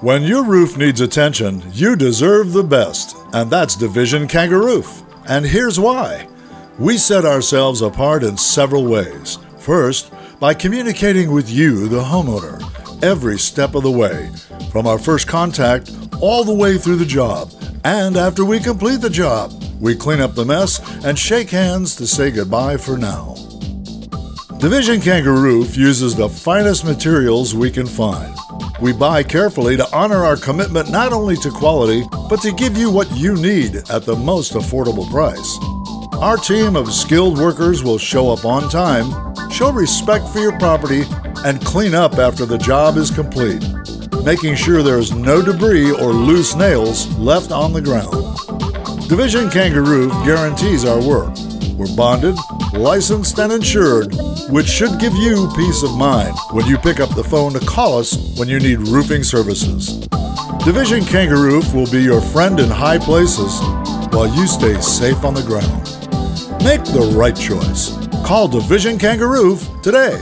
When your roof needs attention, you deserve the best, and that's Division Kangaroof. And here's why. We set ourselves apart in several ways. First, by communicating with you, the homeowner, every step of the way, from our first contact all the way through the job. And after we complete the job, we clean up the mess and shake hands to say goodbye for now. Division Kangaroof uses the finest materials we can find. We buy carefully to honor our commitment not only to quality, but to give you what you need at the most affordable price. Our team of skilled workers will show up on time, show respect for your property, and clean up after the job is complete, making sure there's no debris or loose nails left on the ground. Division Kangaroof guarantees our work. We're bonded, licensed, and insured, which should give you peace of mind when you pick up the phone to call us when you need roofing services. Division Kangaroof will be your friend in high places while you stay safe on the ground. Make the right choice. Call Division Kangaroof today.